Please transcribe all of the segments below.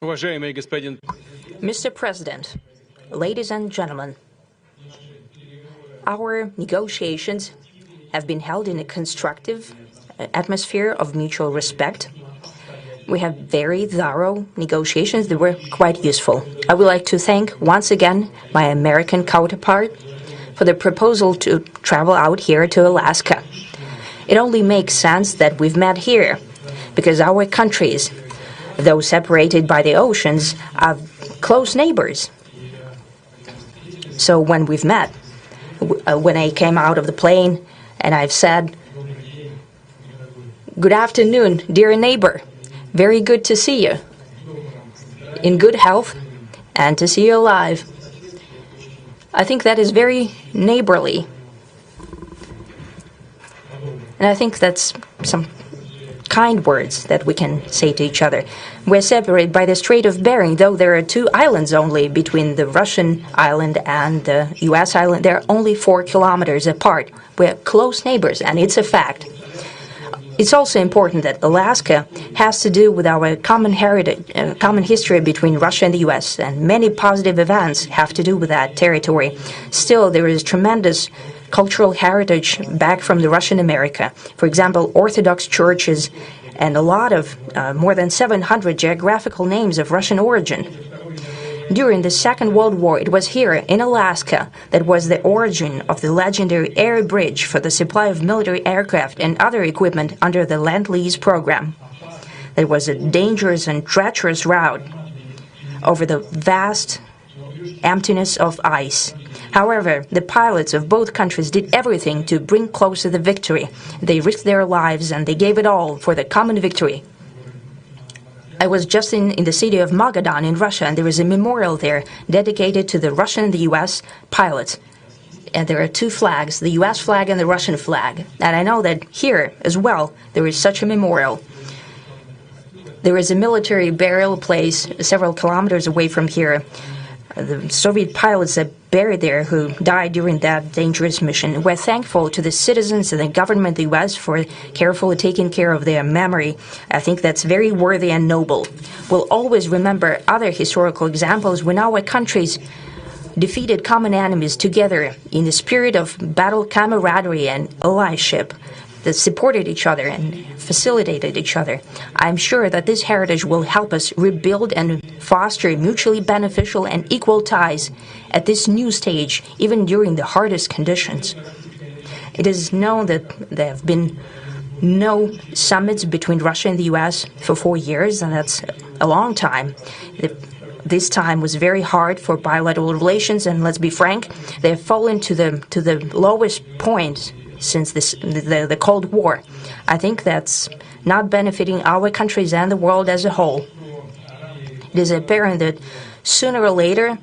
Mr. President, ladies and gentlemen, our negotiations have been held in a constructive atmosphere of mutual respect. We have very thorough negotiations that were quite useful. I would like to thank once again my American counterpart for the proposal to travel out here to Alaska. It only makes sense that we've met here, because our countries, though separated by the oceans, are close neighbors. So when we've met, when I came out of the plane and I've said, "Good afternoon, dear neighbor. Very good to see you. In good health and to see you alive." I think that is very neighborly. And I think that's some kind words that we can say to each other. We're separated by the Strait of Bering, though there are 2 islands only between the Russian island and the US island. They're only 4 kilometers apart. We're close neighbors, and it's a fact. It's also important that Alaska has to do with our common heritage, common history between Russia and the US, and many positive events have to do with that territory. Still, there is tremendous cultural heritage back from the Russian America. For example, Orthodox churches and a lot of, more than 700 geographical names of Russian origin. During the Second World War, it was here in Alaska that was the origin of the legendary air bridge for the supply of military aircraft and other equipment under the Lend-Lease program. It was a dangerous and treacherous route over the vast emptiness of ice. However, the pilots of both countries did everything to bring closer the victory. They risked their lives and they gave it all for the common victory. I was just in the city of Magadan in Russia, and there is a memorial there dedicated to the Russian and the US pilots. And there are 2 flags, the US flag and the Russian flag. And I know that here as well there is such a memorial. There is a military burial place several kilometers away from here. The Soviet pilots that buried there who died during that dangerous mission. We're thankful to the citizens and the government of the U.S. for carefully taking care of their memory. I think that's very worthy and noble. We'll always remember other historical examples when our countries defeated common enemies together in the spirit of battle camaraderie and allyship that supported each other and facilitated each other. I'm sure that this heritage will help us rebuild and foster mutually beneficial and equal ties at this new stage, even during the hardest conditions. It is known that there have been no summits between Russia and the U.S. for 4 years, and that's a long time. This time was very hard for bilateral relations, and let's be frank, they have fallen to the lowest point since the Cold War. I think that's not benefiting our countries and the world as a whole. It is apparent that sooner or later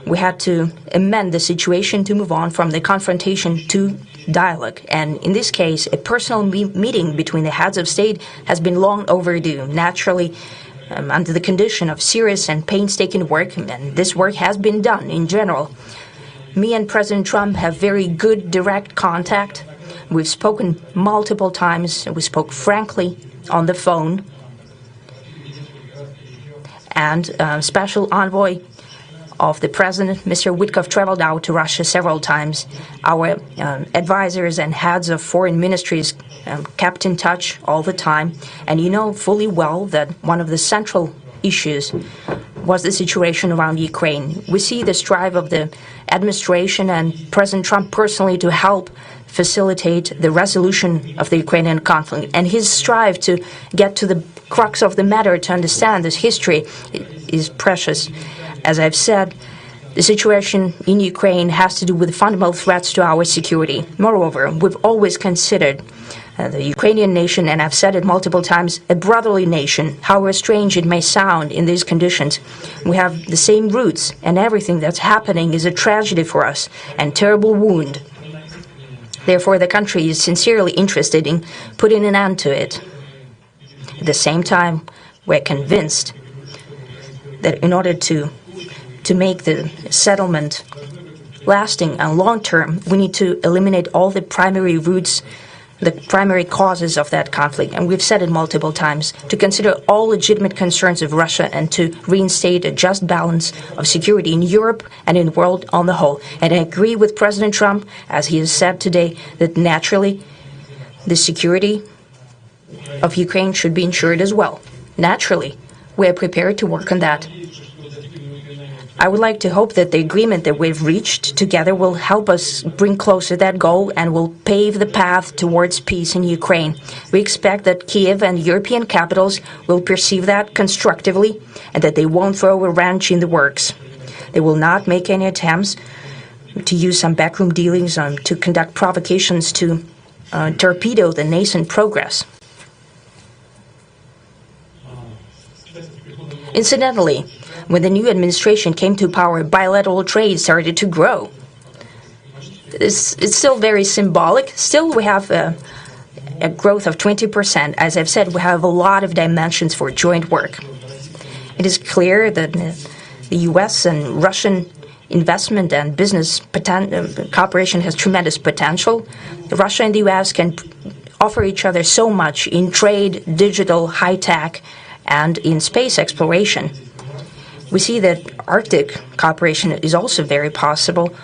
we had to amend the situation to move on from the confrontation to dialogue. And in this case, a personal meeting between the heads of state has been long overdue. Naturally, under the condition of serious and painstaking work, and this work has been done in general. Me and President Trump have very good direct contact. We've spoken multiple times. We spoke frankly on the phone. And Special Envoy of the President, Mr. Witkoff, traveled out to Russia several times. Our advisors and heads of foreign ministries kept in touch all the time. And you know fully well that one of the central issues was the situation around Ukraine. We see the strive of the administration and President Trump personally to help facilitate the resolution of the Ukrainian conflict. And his strive to get to the crux of the matter, to understand this history, is precious. As I've said, the situation in Ukraine has to do with fundamental threats to our security. Moreover, we've always considered the Ukrainian nation, and I've said it multiple times, a brotherly nation. However strange it may sound in these conditions, we have the same roots, and everything that's happening is a tragedy for us and terrible wound. Therefore, the country is sincerely interested in putting an end to it. At the same time, we're convinced that in order to make the settlement lasting and long-term, we need to eliminate all the primary roots the primary causes of that conflict, and we've said it multiple times, to consider all legitimate concerns of Russia and to reinstate a just balance of security in Europe and in the world on the whole. And I agree with President Trump, as he has said today, that naturally the security of Ukraine should be ensured as well. Naturally, we are prepared to work on that. I would like to hope that the agreement that we've reached together will help us bring closer that goal and will pave the path towards peace in Ukraine. We expect that Kiev and European capitals will perceive that constructively and that they won't throw a wrench in the works. They will not make any attempts to use some backroom dealings to conduct provocations to torpedo the nascent progress. Incidentally, when the new administration came to power, bilateral trade started to grow. It's still very symbolic. Still, we have a growth of 20%. As I've said, we have a lot of dimensions for joint work. It is clear that the U.S. and Russian investment and business cooperation has tremendous potential. Russia and the U.S. can offer each other so much in trade, digital, high-tech, and in space exploration. We see that Arctic cooperation is also very possible,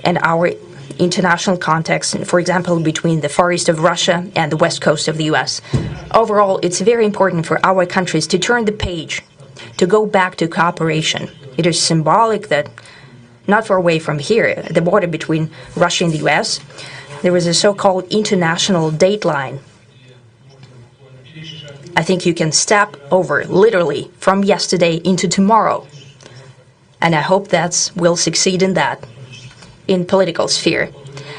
and our international context, for example, between the far east of Russia and the west coast of the U.S. Overall, it's very important for our countries to turn the page, to go back to cooperation. It is symbolic that not far away from here, at the border between Russia and the U.S., there was a so-called international date line. I think you can step over, literally, from yesterday into tomorrow. And I hope that we'll succeed in that, in political sphere.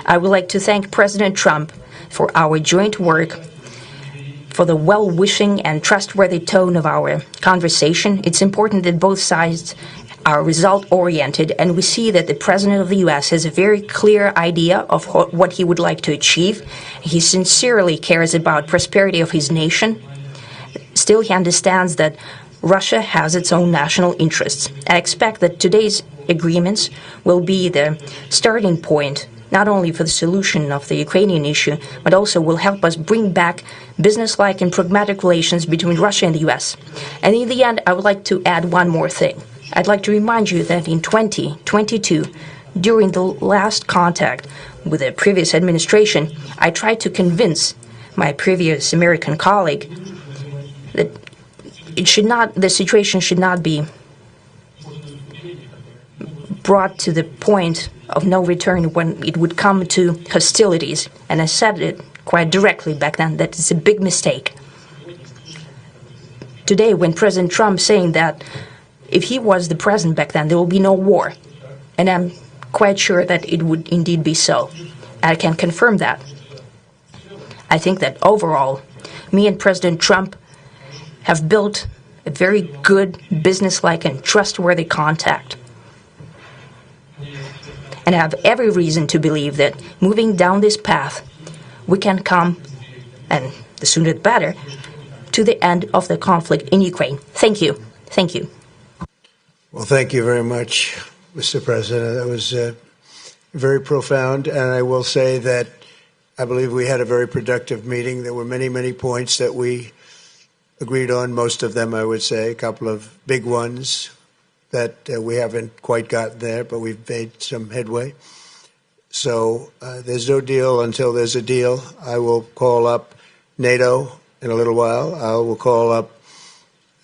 I would like to thank President Trump for our joint work, for the well-wishing and trustworthy tone of our conversation. It's important that both sides are result-oriented, and we see that the President of the U.S. has a very clear idea of what he would like to achieve. He sincerely cares about prosperity of his nation. Still, he understands that Russia has its own national interests. I expect that today's agreements will be the starting point, not only for the solution of the Ukrainian issue, but also will help us bring back businesslike and pragmatic relations between Russia and the U.S. And in the end, I would like to add one more thing. I'd like to remind you that in 2022, during the last contact with the previous administration, I tried to convince my previous American colleague that the situation should not be brought to the point of no return when it would come to hostilities. And I said it quite directly back then that it's a big mistake. Today, when President Trump saying that if he was the president back then, there will be no war. And I'm quite sure that it would indeed be so. I can confirm that. I think that overall, me and President Trump have built a very good, businesslike, and trustworthy contact. And I have every reason to believe that moving down this path, we can come, and the sooner the better, to the end of the conflict in Ukraine. Thank you. Thank you. Well, thank you very much, Mr. President. That was very profound, and I will say that I believe we had a very productive meeting. There were many, many points that we agreed on, most of them, I would say, a couple of big ones that we haven't quite gotten there, but we've made some headway. So there's no deal until there's a deal. I will call up NATO in a little while. I will call up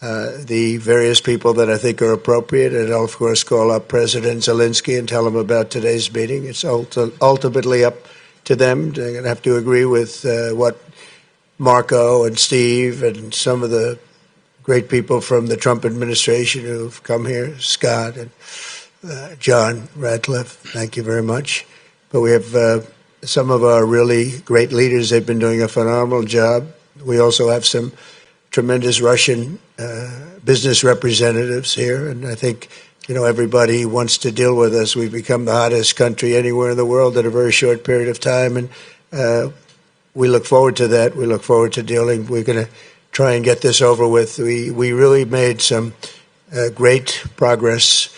the various people that I think are appropriate, and I'll, of course, call up President Zelensky and tell him about today's meeting. It's ultimately up to them. They're going to have to agree with what Marco and Steve and some of the great people from the Trump administration who've come here, Scott and John Radcliffe, thank you very much. But we have some of our really great leaders. They've been doing a phenomenal job. We also have some tremendous Russian business representatives here, and I think everybody wants to deal with us. We've become the hottest country anywhere in the world in a very short period of time, and we look forward to that. We look forward to dealing. We're going to try and get this over with. We really made some great progress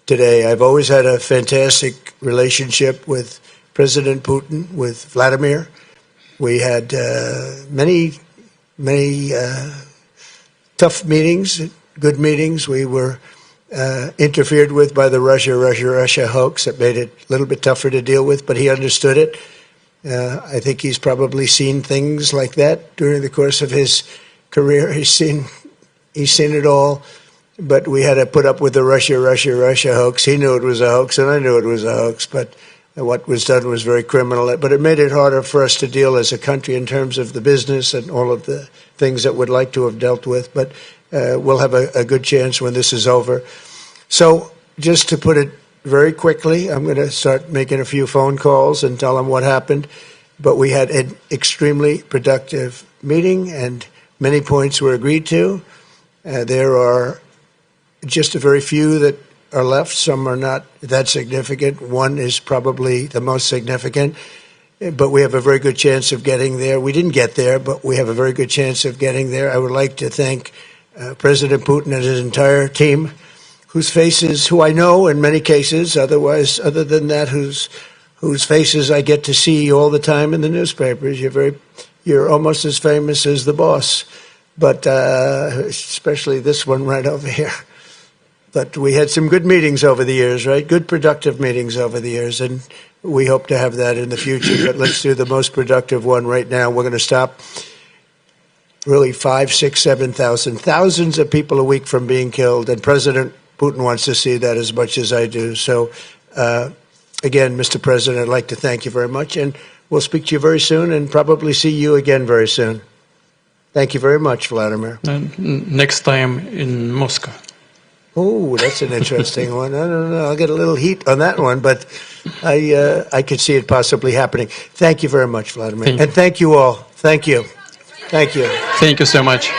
today. I've always had a fantastic relationship with President Putin, with Vladimir. We had many tough meetings, good meetings. We were interfered with by the Russia hoax that made it a little bit tougher to deal with, but he understood it. I think he's probably seen things like that during the course of his career. He's seen it all, but we had to put up with the Russia hoax. He knew it was a hoax, and I knew it was a hoax, but what was done was very criminal. But it made it harder for us to deal as a country in terms of the business and all of the things that we'd like to have dealt with. But we'll have a good chance when this is over. So just to put it very quickly, I'm going to start making a few phone calls and tell them what happened. But we had an extremely productive meeting, and many points were agreed to. There are just a very few that are left. Some are not that significant. One is probably the most significant, but we have a very good chance of getting there. We didn't get there, but we have a very good chance of getting there. I would like to thank President Putin and his entire team, who I know in many cases, other than that, whose faces I get to see all the time in the newspapers. You're almost as famous as the boss, but especially this one right over here. But we had some good meetings over the years, right? Good, productive meetings over the years, and we hope to have that in the future. But let's do the most productive one right now. We're going to stop really 5, 6, 7,000, thousands of people a week from being killed, and President Putin wants to see that as much as I do. So, again, Mr. President, I'd like to thank you very much, and we'll speak to you very soon and probably see you again very soon. Thank you very much, Vladimir. Next time in Moscow. Oh, that's an interesting one. I don't know. I'll get a little heat on that one, but I could see it possibly happening. Thank you very much, Vladimir. And thank you all. Thank you. Thank you. Thank you so much.